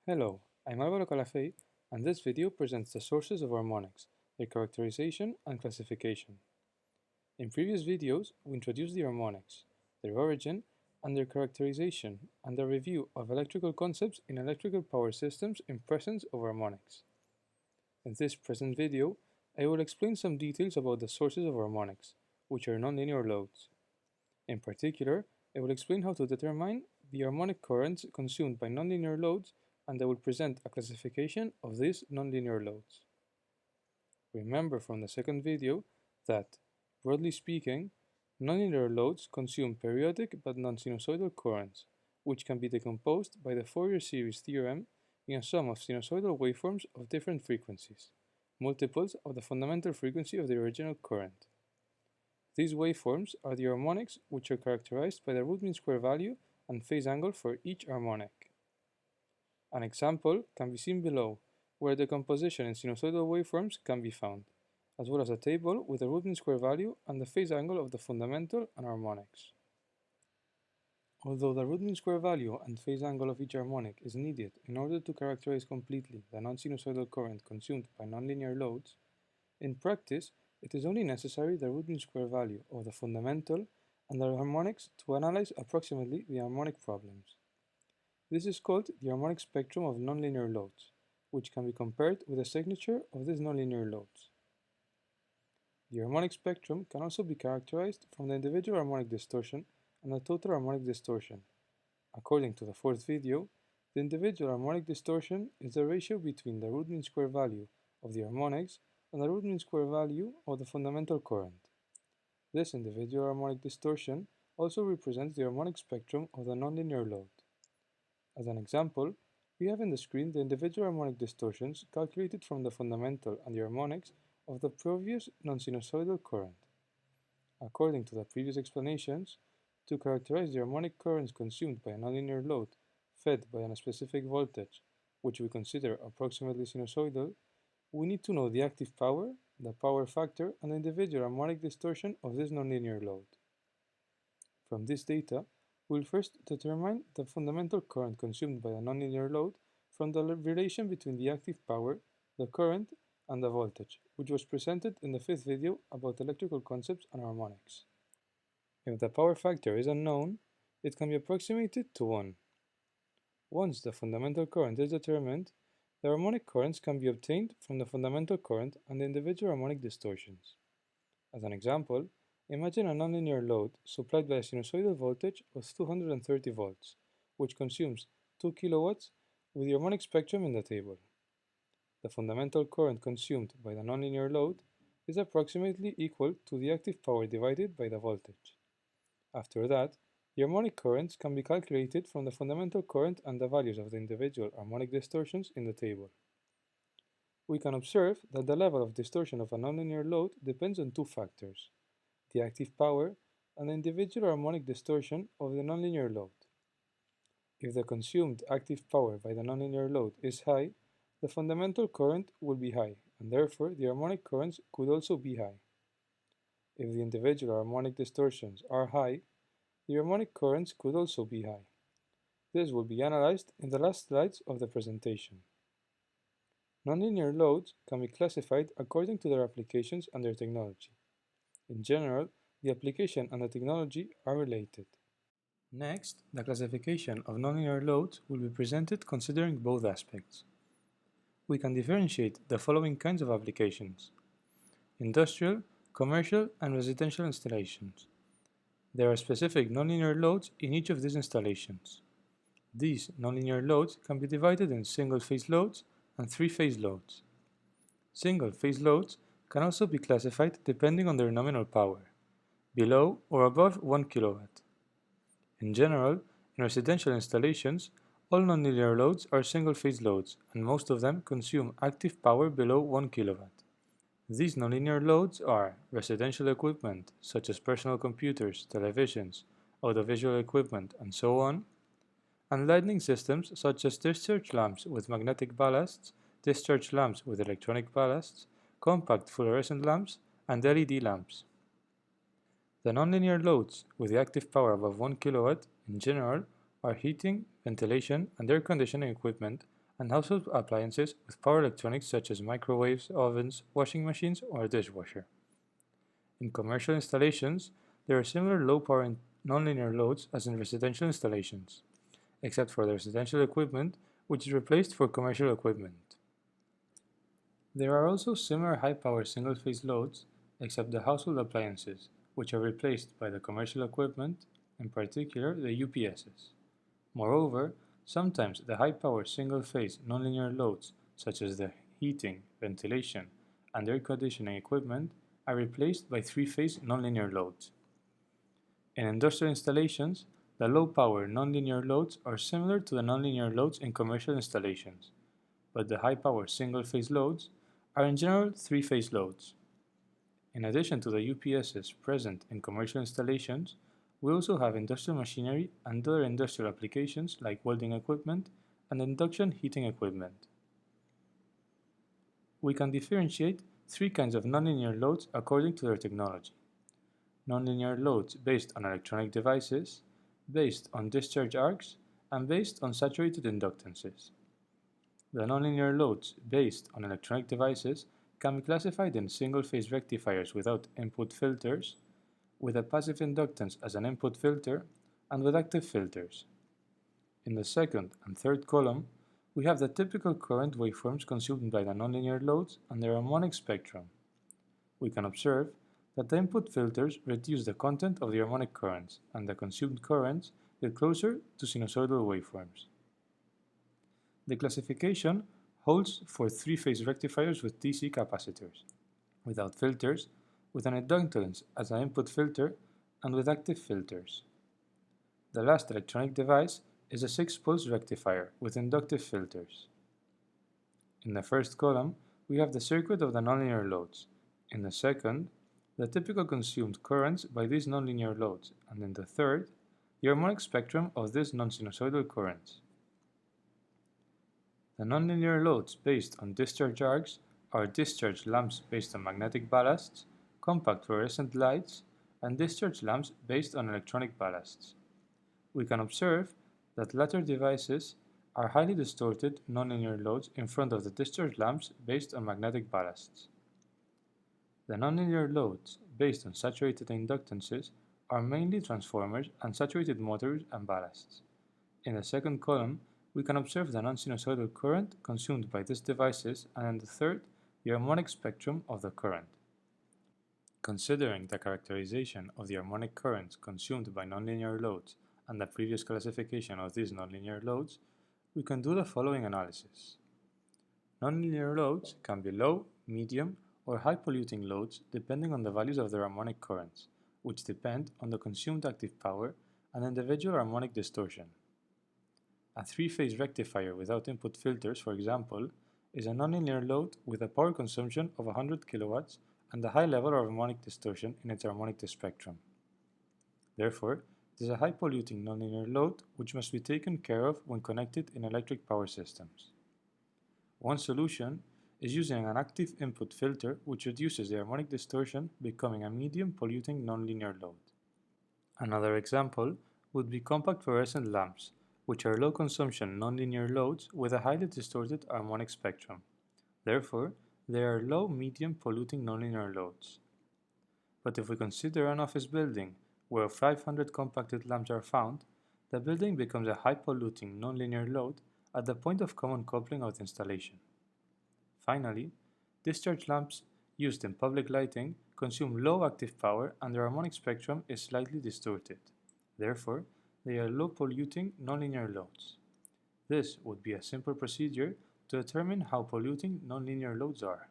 Hello, I'm Álvaro Calafell, and this video presents the sources of harmonics, their characterization and classification. In previous videos, we introduced the harmonics, their origin, and their characterization, and a review of electrical concepts in electrical power systems in presence of harmonics. In this present video, I will explain some details about the sources of harmonics, which are nonlinear loads. In particular, I will explain how to determine the harmonic currents consumed by nonlinear loads, and I will present a classification of these nonlinear loads. Remember from the second video that, broadly speaking, nonlinear loads consume periodic but non-sinusoidal currents, which can be decomposed by the Fourier series theorem in a sum of sinusoidal waveforms of different frequencies, multiples of the fundamental frequency of the original current. These waveforms are the harmonics, which are characterized by the root mean square value and phase angle for each harmonic. An example can be seen below, where the composition in sinusoidal waveforms can be found, as well as a table with the root mean square value and the phase angle of the fundamental and harmonics. Although the root mean square value and phase angle of each harmonic is needed in order to characterize completely the non-sinusoidal current consumed by nonlinear loads, in practice it is only necessary the root mean square value of the fundamental and the harmonics to analyze approximately the harmonic problems. This is called the harmonic spectrum of nonlinear loads, which can be compared with the signature of these nonlinear loads. The harmonic spectrum can also be characterized from the individual harmonic distortion and the total harmonic distortion. According to the fourth video, the individual harmonic distortion is the ratio between the root mean square value of the harmonics and the root mean square value of the fundamental current. This individual harmonic distortion also represents the harmonic spectrum of the nonlinear load. As an example, we have in the screen the individual harmonic distortions calculated from the fundamental and the harmonics of the previous non-sinusoidal current. According to the previous explanations, to characterize the harmonic currents consumed by a nonlinear load fed by a specific voltage, which we consider approximately sinusoidal, we need to know the active power, the power factor, and the individual harmonic distortion of this nonlinear load. From this data, we'll first determine the fundamental current consumed by a nonlinear load from the relation between the active power, the current, and the voltage, which was presented in the fifth video about electrical concepts and harmonics. If the power factor is unknown, it can be approximated to 1. Once the fundamental current is determined, the harmonic currents can be obtained from the fundamental current and the individual harmonic distortions. As an example, imagine a nonlinear load supplied by a sinusoidal voltage of 230 volts, which consumes 2 kilowatts with the harmonic spectrum in the table. The fundamental current consumed by the nonlinear load is approximately equal to the active power divided by the voltage. After that, the harmonic currents can be calculated from the fundamental current and the values of the individual harmonic distortions in the table. We can observe that the level of distortion of a nonlinear load depends on two factors: the active power and the individual harmonic distortion of the nonlinear load. If the consumed active power by the nonlinear load is high, the fundamental current will be high, and therefore the harmonic currents could also be high. If the individual harmonic distortions are high, the harmonic currents could also be high. This will be analyzed in the last slides of the presentation. Nonlinear loads can be classified according to their applications and their technology. In general, the application and the technology are related. Next, the classification of nonlinear loads will be presented considering both aspects. We can differentiate the following kinds of applications: industrial, commercial, and residential installations. There are specific nonlinear loads in each of these installations. These nonlinear loads can be divided in single-phase loads and three-phase loads. Single-phase loads can also be classified depending on their nominal power, below or above 1 kilowatt. In general, in residential installations, all nonlinear loads are single-phase loads, and most of them consume active power below 1 kilowatt. These nonlinear loads are residential equipment, such as personal computers, televisions, audiovisual equipment, and so on, and lighting systems such as discharge lamps with magnetic ballasts, discharge lamps with electronic ballasts, compact fluorescent lamps, and LED lamps. The nonlinear loads with the active power above 1 kilowatt, in general, are heating, ventilation, and air conditioning equipment and household appliances with power electronics such as microwaves, ovens, washing machines, or a dishwasher. In commercial installations, there are similar low-power nonlinear loads as in residential installations, except for the residential equipment, which is replaced for commercial equipment. There are also similar high-power single-phase loads, except the household appliances, which are replaced by the commercial equipment, in particular the UPSs. Moreover, sometimes the high-power single-phase nonlinear loads, such as the heating, ventilation, and air conditioning equipment, are replaced by three-phase nonlinear loads. In industrial installations, the low-power nonlinear loads are similar to the nonlinear loads in commercial installations, but the high-power single-phase loads are in general three-phase loads. In addition to the UPSs present in commercial installations, we also have industrial machinery and other industrial applications like welding equipment and induction heating equipment. We can differentiate three kinds of nonlinear loads according to their technology. Nonlinear loads based on electronic devices, based on discharge arcs, and based on saturated inductances. The nonlinear loads based on electronic devices can be classified in single-phase rectifiers without input filters, with a passive inductance as an input filter, and with active filters. In the second and third column, we have the typical current waveforms consumed by the nonlinear loads and their harmonic spectrum. We can observe that the input filters reduce the content of the harmonic currents, and the consumed currents get closer to sinusoidal waveforms. The classification holds for three-phase rectifiers with DC capacitors, without filters, with an inductance as an input filter, and with active filters. The last electronic device is a 6-pulse rectifier with inductive filters. In the first column, we have the circuit of the nonlinear loads. In the second, the typical consumed currents by these nonlinear loads, and in the third, the harmonic spectrum of these non-sinusoidal currents. The nonlinear loads based on discharge arcs are discharge lamps based on magnetic ballasts, compact fluorescent lights, and discharge lamps based on electronic ballasts. We can observe that latter devices are highly distorted nonlinear loads in front of the discharge lamps based on magnetic ballasts. The nonlinear loads based on saturated inductances are mainly transformers and saturated motors and ballasts. In the second column, we can observe the non-sinusoidal current consumed by these devices, and in the third, the harmonic spectrum of the current. Considering the characterization of the harmonic currents consumed by nonlinear loads and the previous classification of these nonlinear loads, we can do the following analysis. Nonlinear loads can be low, medium, or high polluting loads depending on the values of their harmonic currents, which depend on the consumed active power and individual harmonic distortion. A three-phase rectifier without input filters, for example, is a nonlinear load with a power consumption of 100 kilowatts and a high level of harmonic distortion in its harmonic spectrum. Therefore, it is a high polluting nonlinear load which must be taken care of when connected in electric power systems. One solution is using an active input filter which reduces the harmonic distortion, becoming a medium polluting nonlinear load. Another example would be compact fluorescent lamps, which are low consumption nonlinear loads with a highly distorted harmonic spectrum. Therefore, they are low medium polluting nonlinear loads. But if we consider an office building where 500 compacted lamps are found, the building becomes a high polluting nonlinear load at the point of common coupling of the installation. Finally, discharge lamps used in public lighting consume low active power and their harmonic spectrum is slightly distorted. Therefore, they are low polluting nonlinear loads. This would be a simple procedure to determine how polluting nonlinear loads are.